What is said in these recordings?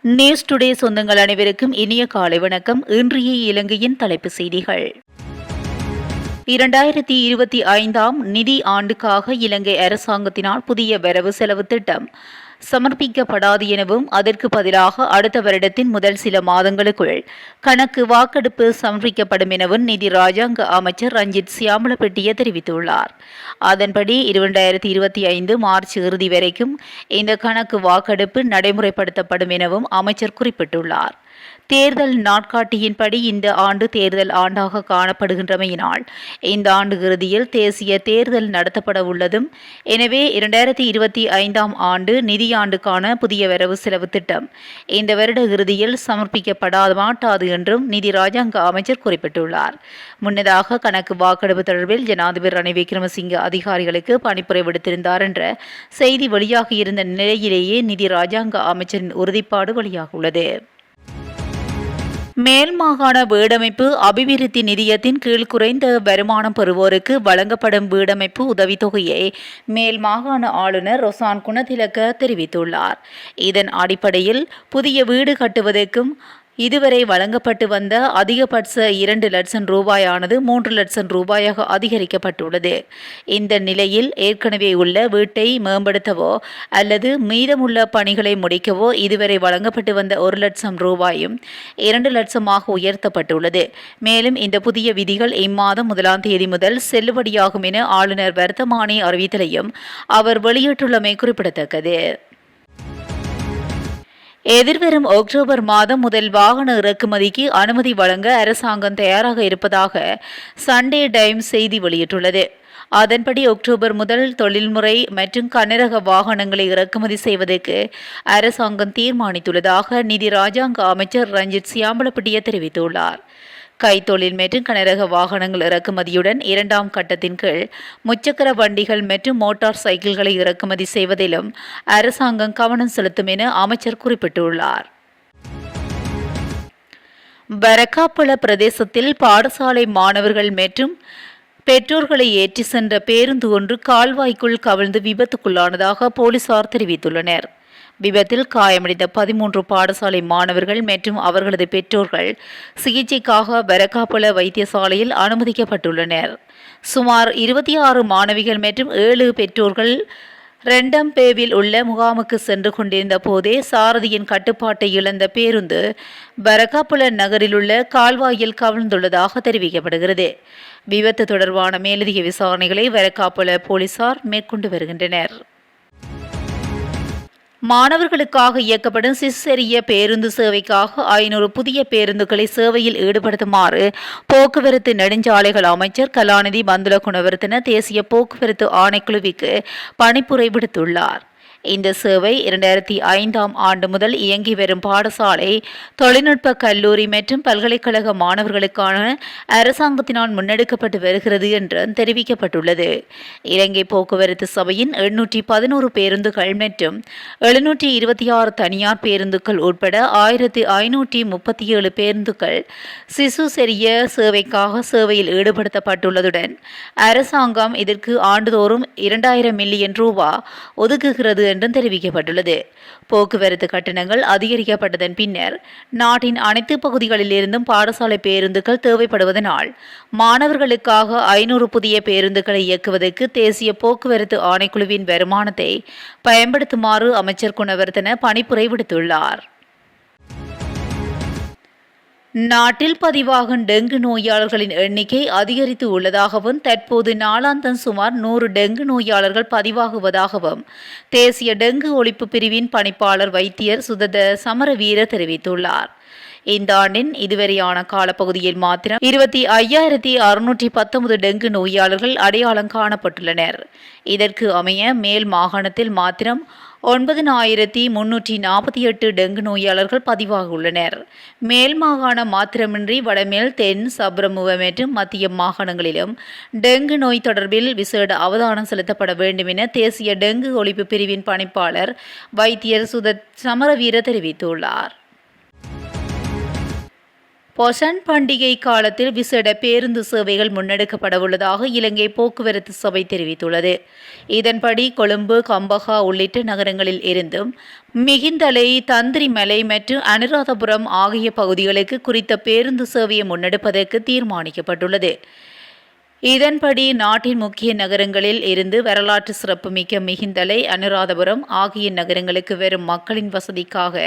News today சொந்தங்கள் அனைவருக்கும் இனிய காலை வணக்கம். இன்றைய இலங்கையின் தலைப்புச் செய்திகள். 2025 நிதி ஆண்டுக்காக இலங்கை அரசாங்கத்தினால் புதிய வரவு செலவு திட்டம் சமர்ப்பிக்கப்படாது எனவும் அதற்கு பதிலாக அடுத்த வருடத்தின் முதல் சில மாதங்களுக்குள் கணக்கு வாக்கெடுப்பு சமர்ப்பிக்கப்படும் எனவும் நிதி ராஜாங்க அமைச்சர் ரஞ்சித் சியாமலப்பட்டிய தெரிவித்துள்ளார். அதன்படி 2025 மார்ச் இறுதி வரைக்கும் இந்த கணக்கு வாக்கெடுப்பு நடைமுறைப்படுத்தப்படும் எனவும் அமைச்சர் குறிப்பிட்டுள்ளார். தேர்தல் நாட்காட்டியின்படி இந்த ஆண்டு தேர்தல் ஆண்டாக காணப்படுகின்றமையினால் இந்த ஆண்டு இறுதியில் தேசிய தேர்தல் நடத்தப்பட உள்ளதும், எனவே 2025 ஆண்டு நிதியாண்டுக்கான புதிய வரவு செலவு திட்டம் இந்த வருட இறுதியில் சமர்ப்பிக்கப்பட மாட்டாது என்றும் நிதி ராஜாங்க அமைச்சர் குறிப்பிட்டுள்ளார். முன்னதாக கணக்கு வாக்கெடுப்பு தொடர்பில் ஜனாதிபதி ரணில் விக்ரமசிங்கே அதிகாரிகளுக்கு பணிப்புரை விடுத்திருந்தார் என்ற செய்தி வெளியாகியிருந்த நிலையிலேயே நிதி ராஜாங்க அமைச்சரின் உறுதிப்பாடு வெளியாகியுள்ளது. மேல் மாகாண வீடமைப்பு அபிவிருத்தி நிதியத்தின் கீழ் குறைந்த வருமானம் பெறுவோருக்கு வழங்கப்படும் வீடமைப்பு உதவித்தொகையை மேல் மாகாண ஆளுநர் ரொசான் குணதிலக்க தெரிவித்துள்ளார். இதன் அடிப்படையில் புதிய வீடு கட்டுவதற்கும் இதுவரை வழங்கப்பட்டு வந்த அதிகபட்ச 2 லட்சம் ரூபாயானது 3 லட்சம் ரூபாயாக அதிகரிக்கப்பட்டுள்ளது. இந்த நிலையில் ஏற்கனவே உள்ள வீட்டை மேம்படுத்தவோ அல்லது மீதமுள்ள பணிகளை முடிக்கவோ இதுவரை வழங்கப்பட்டு வந்த 1 லட்சம் ரூபாயும் 2 லட்சமாக உயர்த்தப்பட்டுள்ளது. மேலும் இந்த புதிய விதிகள் இம்மாதம் 1ஆம் தேதி முதல் செல்லுபடியாகும் என ஆளுநர் வர்த்தமானி அறிவித்தலையும் அவர் வெளியிட்டுள்ளமை குறிப்பிடத்தக்கது. எதிர்வரும் அக்டோபர் மாதம் முதல் வாகன இறக்குமதிக்கு அனுமதி வழங்க அரசாங்கம் தயாராக இருப்பதாக சண்டே டைம்ஸ் செய்தி வெளியிட்டுள்ளது. அதன்படி அக்டோபர் முதல் தொழில்முறை மற்றும் கனரக வாகனங்களை இறக்குமதி செய்வதற்கு அரசாங்கம் தீர்மானித்துள்ளதாக நிதி ராஜாங்க அமைச்சர் ரஞ்சித் சியாமலப்பட்டிய தெரிவித்துள்ளார். கைத்தொழில் மற்றும் கனரக வாகனங்கள் இறக்குமதியுடன் 2ஆம் கட்டத்தின் கீழ் முச்சக்கர வண்டிகள் மற்றும் மோட்டார் சைக்கிள்களை இறக்குமதி செய்வதிலும் அரசாங்கம் கவனம் செலுத்தும் என அமைச்சர் குறிப்பிட்டுள்ளார். பரக்காப்பள பிரதேசத்தில் பாடசாலை மாணவர்கள் மற்றும் பெற்றோர்களை ஏற்றி சென்ற பேருந்து ஒன்று கால்வாய்க்குள் கவிழ்ந்து விபத்துக்குள்ளானதாக போலீசார் தெரிவித்துள்ளனர். விபத்தில் காயமடைந்த 13 பாடசாலை மாணவர்கள் மற்றும் அவர்களது பெற்றோர்கள் சிகிச்சைக்காக பரக்காப்பள வைத்தியசாலையில் அனுமதிக்கப்பட்டுள்ளனர். சுமார் 26 மாணவிகள் மற்றும் 7 பெற்றோர்கள் ரெண்டம்பேவில் உள்ள முகாமுக்கு சென்று கொண்டிருந்த போதே சாரதியின் கட்டுப்பாட்டை இழந்த பேருந்து பரக்காப்புல நகரிலுள்ள கால்வாயில் கவிழ்ந்துள்ளதாக தெரிவிக்கப்படுகிறது. விபத்து தொடர்பான மேலதிக விசாரணைகளை பரக்காப்புல போலீசார் மேற்கொண்டு வருகின்றனர். மாணவர்களுக்காக இயக்கப்படும் சிசெரிய பேருந்து சேவைக்காக 500 புதிய பேருந்துகளை சேவையில் ஈடுபடுத்துமாறு போக்குவரத்து நெடுஞ்சாலைகள் அமைச்சர் கலாநிதி பந்துல குணவர்த்தன தேசிய போக்குவரத்து ஆணைக்குழுவிற்கு பணிப்புரை விடுத்துள்ளார். இந்த சேவை 2005 ஆண்டு முதல் இயங்கி வரும் பாடசாலை, தொழில்நுட்ப கல்லூரி மற்றும் பல்கலைக்கழக மாணவர்களுக்கான அரசாங்கத்தினால் முன்னெடுக்கப்பட்டு வருகிறது என்று தெரிவிக்கப்பட்டுள்ளது. இலங்கை போக்குவரத்து சபையின் 811 பேருந்துகள் மற்றும் 726 தனியார் பேருந்துகள் உட்பட 1537 பேருந்துகள் சிசு செரிய சேவைக்காக சேவையில் ஈடுபடுத்தப்பட்டுள்ளதுடன் அரசாங்கம் இதற்கு ஆண்டுதோறும் 2000 மில்லியன் ரூபாய் ஒதுக்குகிறது என்றும் தெரிவிக்கப்பட்டுள்ளது. போக்குவரத்து கட்டணங்கள் அதிகரிக்கப்பட்டதன் பின்னர் நாட்டின் அனைத்து பகுதிகளிலிருந்தும் பாடசாலை பேருந்துகள் தேவைப்படுவதனால் மாணவர்களுக்காக 500 புதிய பேருந்துகளை இயக்குவதற்கு தேசிய போக்குவரத்து ஆணைக்குழுவின் வருமானத்தை பயன்படுத்துமாறு அமைச்சர் குணவர்த்தன பணிப்புரை விடுத்துள்ளார். நாட்டில் பதிவாகும் டெங்கு நோயாளர்களின் எண்ணிக்கை அதிகரித்து உள்ளதாகவும் தற்போது நாளாந்தம் சுமார் 100 டெங்கு நோயாளர்கள் பதிவாகுவதாகவும் தேசிய டெங்கு ஒழிப்பு பிரிவின் பணிப்பாளர் வைத்தியர் சுதத சமரவீர தெரிவித்துள்ளார். இந்த ஆண்டின் இதுவரையான காலப்பகுதியில் மாத்திரம் 25,619 டெங்கு நோயாளர்கள் அடையாளம் காணப்பட்டுள்ளனர். இதற்கு அமைய மேல் மாகாணத்தில் மாத்திரம் 9,348 டெங்கு நோயாளர்கள் பதிவாகியுள்ளனர். மேல் மாகாணம் மாத்திரமின்றி வடமேல், தென், சப்ரமுவ மற்றும் மத்திய மாகாணங்களிலும் டெங்கு நோய் தொடர்பில் விசேட அவதானம் செலுத்தப்பட வேண்டும் என தேசிய டெங்கு ஒழிப்பு பிரிவின் பணிப்பாளர் வைத்தியர் சுதத் சமரவீர தெரிவித்துள்ளார். பொசன் பண்டிகை காலத்தில் விசேட பேருந்து சேவைகள் முன்னெடுக்கப்படவுள்ளதாக இலங்கை போக்குவரத்து சபை தெரிவித்துள்ளது. இதன்படி கொழும்பு, கம்பஹா உள்ளிட்ட நகரங்களில் இருந்தும் மிகிந்தலை, தந்திரிமலை மற்றும் அனுராதபுரம் ஆகிய பகுதிகளுக்கு குறித்த பேருந்து சேவையை முன்னெடுப்பதற்கு தீர்மானிக்கப்பட்டுள்ளது. இதன்படி நாட்டின் முக்கிய நகரங்களில் இருந்து வரலாற்று சிறப்புமிக்க மிகிந்தலை, அனுராதபுரம் ஆகிய நகரங்களுக்கு வரும் மக்களின் வசதிக்காக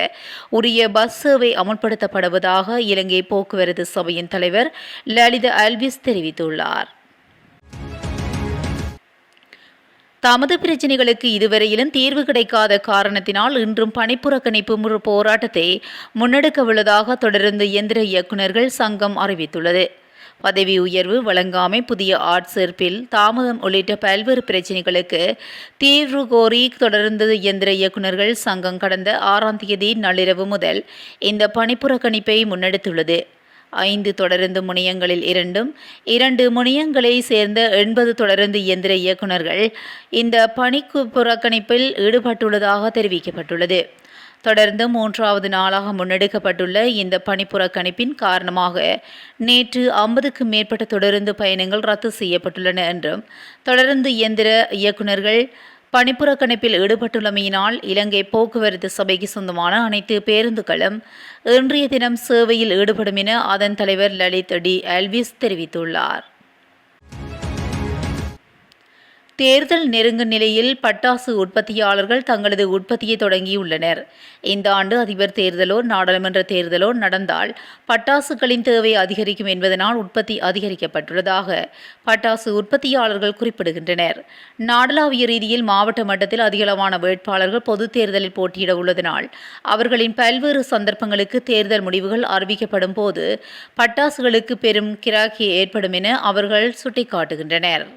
உரிய பஸ் சேவை அமுல்படுத்தப்படுவதாக இலங்கை போக்குவரத்து சபையின் தலைவர் லலித அல்விஸ் தெரிவித்துள்ளார். தமது பிரச்சினைகளுக்கு இதுவரையிலும் தீர்வு கிடைக்காத காரணத்தினால் இன்றும் பணிப்புறக்கணிப்பு போராட்டத்தை முன்னெடுக்கவுள்ளதாக தொடர்ந்து இயந்திர இயக்குநர்கள் சங்கம் அறிவித்துள்ளது. பதவி உயர்வு வழங்காமை, புதிய ஆட்சேர்ப்பில் தாமதம் உள்ளிட்ட பல்வேறு பிரச்சினைகளுக்கு தீர்வு கோரி தொடர்ந்து இயந்திர இயக்குநர்கள் சங்கம் கடந்த 6ஆம் தேதி நள்ளிரவு முதல் இந்த பணிப்புறக்கணிப்பை முன்னெடுத்துள்ளது. 5 தொடருந்து முனையங்களில் 2 முனையங்களை சேர்ந்த 80 தொடருந்து இயந்திர இயக்குநர்கள் இந்த பணிப்புறக்கணிப்பில் ஈடுபட்டுள்ளதாக தெரிவிக்கப்பட்டுள்ளது. தொடர்ந்து 3வது நாளாக முன்னெடுக்கப்பட்டுள்ள இந்த பணிப்புறக்கணிப்பின் காரணமாக நேற்று 50க்கும் மேற்பட்ட தொடருந்து பயணங்கள் ரத்து செய்யப்பட்டுள்ளன என்றும், தொடர்ந்து இயந்திர இயக்குநர்கள் பணிப்புறக்கணிப்பில் ஈடுபட்டுள்ளமையினால் இலங்கை போக்குவரத்து சபைக்கு சொந்தமான அனைத்து பேருந்துகளும் இன்றைய தினம் சேவையில் ஈடுபடும் என அதன் தலைவர் லலித் டி அல்விஸ் தெரிவித்துள்ளார். தேர்தல் நெருங்கும் நிலையில் பட்டாசு உற்பத்தியாளர்கள் தங்களது உற்பத்தியை தொடங்கியுள்ளனர். இந்த ஆண்டு அதிபர் தேர்தலோ நாடாளுமன்ற தேர்தலோ நடந்தால் பட்டாசுகளின் தேவை அதிகரிக்கும் என்பதனால் உற்பத்தி அதிகரிக்கப்பட்டுள்ளதாக பட்டாசு உற்பத்தியாளர்கள் குறிப்பிடுகின்றனர். நாடளாவிய ரீதியில் மாவட்ட மட்டத்தில் அதிகளவான வேட்பாளர்கள் பொதுத் தேர்தலில் போட்டியிட உள்ளதனால் அவர்களின் பல்வேறு சந்தர்ப்பங்களுக்கு தேர்தல் முடிவுகள் அறிவிக்கப்படும் போது பட்டாசுகளுக்கு பெரும் கிராக்கி ஏற்படும் என அவர்கள் சுட்டிக்காட்டுகின்றனர்.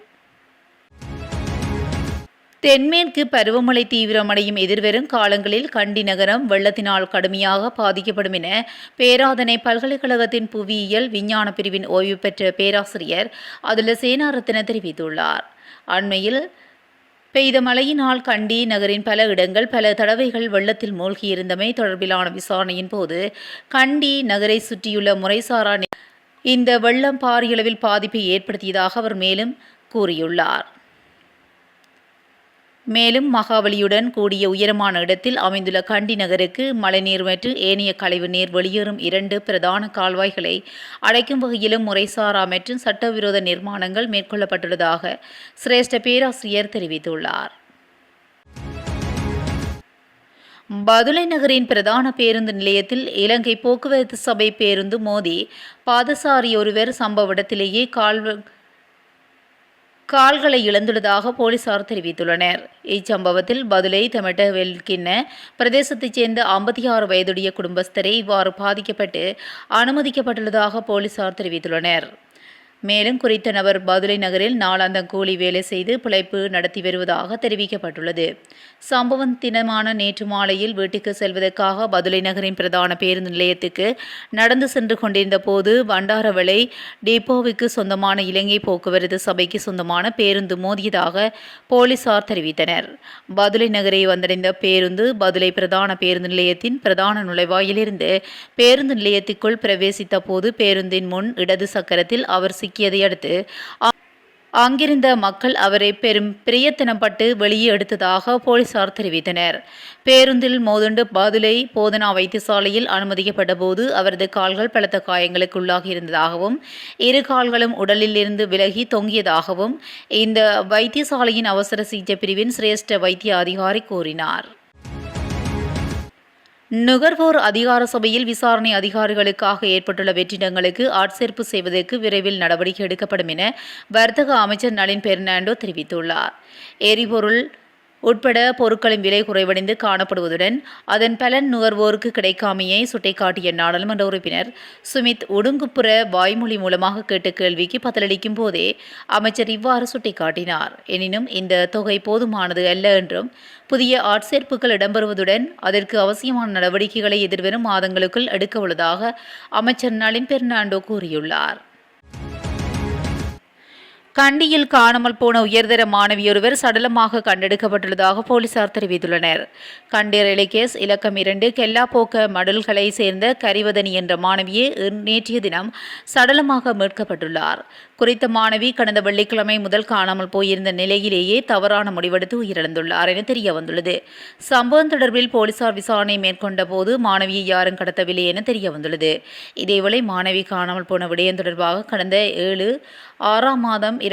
தென்மேற்கு பருவமழை தீவிரமடையும் எதிர்வரும் காலங்களில் கண்டி நகரம் வெள்ளத்தினால் கடுமையாக பாதிக்கப்படும் என பேராதனை பல்கலைக்கழகத்தின் புவியியல் விஞ்ஞான பிரிவின் ஓய்வு பெற்ற பேராசிரியர் அதுல சேனாரத்ன தெரிவித்துள்ளார். அண்மையில் பெய்த மழையினால் கண்டி நகரின் பல இடங்கள் பல தடவைகள் வெள்ளத்தில் மூழ்கியிருந்தமை தொடர்பிலான விசாரணையின் போது கண்டி நகரை சுற்றியுள்ள முறைசாரா இந்த வெள்ளம் பாரியளவில் பாதிப்பை ஏற்படுத்தியதாக அவர் மேலும் கூறியுள்ளார். மேலும் மகாவலியுடன் கூடிய உயரமான இடத்தில் அமைந்துள்ள கண்டி நகருக்கு மழைநீர் மற்றும் ஏனைய கழிவு நீர் வெளியேறும் 2 பிரதான கால்வாய்களை அடைக்கும் வகையிலும் முறைசாரா மற்றும் சட்டவிரோத நிர்மாணங்கள் மேற்கொள்ளப்பட்டுள்ளதாக சிரேஷ்ட பேராசிரியர் தெரிவித்துள்ளார். பதுளை நகரின் பிரதான பேருந்து நிலையத்தில் இலங்கை போக்குவரத்து சபை பேருந்து மோதி பாதசாரி ஒருவர் சம்பவ இடத்திலேயே கால்களை இழந்துள்ளதாக போலீசார் தெரிவித்துள்ளனர். இச்சம்பவத்தில் பதுளை தமிழ வெல்கின்ன பிரதேசத்தைச் சேர்ந்த 56 வயதுடைய குடும்பஸ்தரை இவ்வாறு பாதிக்கப்பட்டு அனுமதிக்கப்பட்டுள்ளதாக போலீசார் தெரிவித்துள்ளனர். மேலும் குறித்த நபர் பதுளை நகரில் நாளாந்தம் கூலி வேலை செய்து பிழைப்பு நடத்தி வருவதாக தெரிவிக்கப்பட்டுள்ளது. சம்பவம் தினமான நேற்று மாலையில் வீட்டுக்கு செல்வதற்காக பதுளை நகரின் பிரதான பேருந்து நிலையத்துக்கு நடந்து சென்று கொண்டிருந்த போது வண்டாரவளை டிப்போவுக்கு சொந்தமான இலங்கை போக்குவரத்து சபைக்கு சொந்தமான பேருந்து மோதியதாக போலீசார் தெரிவித்தனர். பதுளை நகரை வந்தடைந்த பேருந்து பதுளை பிரதான பேருந்து நிலையத்தின் பிரதான நுழைவாயிலிருந்து பேருந்து நிலையத்திற்குள் பிரவேசித்த போது பேருந்தின் முன் இடது சக்கரத்தில் அவர் சிக்கியதை அடுத்து அங்கிருந்த மக்கள் அவரை பெரும் பிரயத்தனப்பட்டு வெளியே எடுத்ததாக போலீசார் தெரிவித்தனர். பேருந்தில் மோதுண்டு பதுளை போதனா வைத்தியசாலையில் அனுமதிக்கப்பட்ட போது அவரது கால்கள் பலத்த காயங்களுக்கு உள்ளாகியிருந்ததாகவும் 2 கால்களும் உடலில் இருந்து விலகி தொங்கியதாகவும் இந்த வைத்தியசாலையின் அவசர சிகிச்சை பிரிவின் சிரேஷ்ட வைத்திய அதிகாரி கூறினார். நுகர்வோர் அதிகார சபையில் விசாரணை அதிகாரிகளுக்காக ஏற்பட்டுள்ள வெற்றிடங்களுக்கு ஆட்சேர்ப்பு செய்வதற்கு விரைவில் நடவடிக்கை எடுக்கப்படும் என வர்த்தக அமைச்சர் நளின் பெர்னாண்டோ தெரிவித்துள்ளார். எரிபொருள் உட்பட பொருட்களின் விலை குறைவடைந்து காணப்படுவதுடன் அதன் பலன் நுகர்வோருக்கு கிடைக்காமையை சுட்டிக்காட்டிய நாடாளுமன்ற உறுப்பினர் சுமித் உடுங்குப்புற வாய்மொழி மூலமாக கேட்ட கேள்விக்கு பதிலளிக்கும் போதே அமைச்சர் இவ்வாறு சுட்டிக்காட்டினார். எனினும் இந்த தொகை போதுமானது அல்ல என்றும் புதிய ஆட்சேர்ப்புகள் இடம்பெறுவதுடன் அதற்கு அவசியமான நடவடிக்கைகளை எதிர்வரும் மாதங்களுக்குள் எடுக்க உள்ளதாக அமைச்சர் நளின் பெர்னாண்டோ கூறியுள்ளார். கண்டியில் காணாமல் போன உயர்தர மாணவியொருவர் சடலமாக கண்டெடுக்கப்பட்டுள்ளதாக போலீசார் தெரிவித்துள்ளனர். கண்டி ரெலிகேஸ் இலக்கம் 2 கெல்லாப்போக்க மடல்களை சேர்ந்த கரிவதனி என்ற மாணவியே நேற்றைய தினம் சடலமாக மீட்கப்பட்டுள்ளார். குறித்த மாணவி கடந்த வெள்ளிக்கிழமை முதல் காணாமல் போயிருந்த நிலையிலேயே தவறான முடிவெடுத்து உயிரிழந்துள்ளார் என தெரிய வந்துள்ளது. சம்பவம் தொடர்பில் போலீசார் விசாரணை மேற்கொண்ட போது மாணவியை யாரும் கடத்தவில்லை என தெரிய வந்துள்ளது. இதேவேளை மாணவி காணாமல் போன விடயம் தொடர்பாக கடந்த 7/6/2024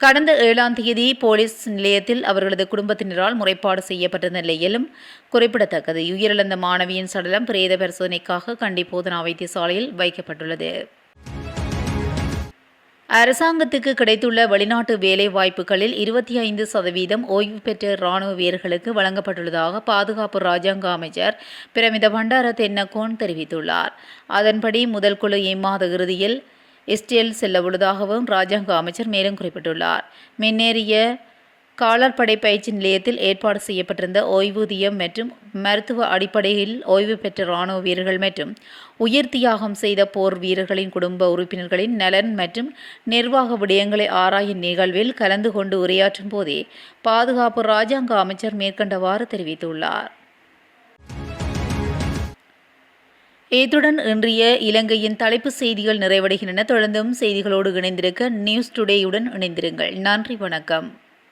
கடந்த 7ஆம் தேதி போலீஸ் நிலையத்தில் அவர்களது குடும்பத்தினரால் முறைப்பாடு செய்யப்பட்ட நிலையிலும் குறிப்பிடத்தக்கது. உயிரிழந்த மாணவியின் சடலம் பிரேத பரிசோதனைக்காக கண்டி போதனா வைத்தியசாலையில் வைக்கப்பட்டுள்ளது. அரசாங்கத்துக்கு கிடைத்துள்ள வெளிநாட்டு வேலை வாய்ப்புகளில் 25% ஓய்வு பெற்ற இராணுவ வீரர்களுக்கு வழங்கப்பட்டுள்ளதாக பாதுகாப்பு இராஜாங்க அமைச்சர் பிரமித பண்டார தென்னகோன் தெரிவித்துள்ளார். அதன்படி முதல் குழு இம்மாத இறுதியில் இஸ்ரேல் செல்லவுள்ளதாகவும் இராஜாங்க அமைச்சர் மேலும் குறிப்பிட்டுள்ளார். முன்னேறிய காலாட்படை பயிற்சி நிலையத்தில் ஏற்பாடு செய்யப்பட்டிருந்த ஓய்வூதியம் மற்றும் மருத்துவ அடிப்படையில் ஓய்வு பெற்ற இராணுவ வீரர்கள் மற்றும் உயிர் தியாகம் செய்த போர் வீரர்களின் குடும்ப உறுப்பினர்களின் நலன் மற்றும் நிர்வாக விடயங்களை ஆராயும் நிகழ்வில் கலந்து கொண்டு உரையாற்றும் போதே பாதுகாப்பு இராஜாங்க அமைச்சர் மேற்கண்டவாறு தெரிவித்துள்ளார். இத்துடன் இன்றைய இலங்கையின் தலைப்புச் செய்திகள் நிறைவடைகின்றன. தொடர்ந்தும் செய்திகளோடு இணைந்திருக்க நியூஸ் டுடேயுடன் இணைந்திருங்கள். நன்றி, வணக்கம்.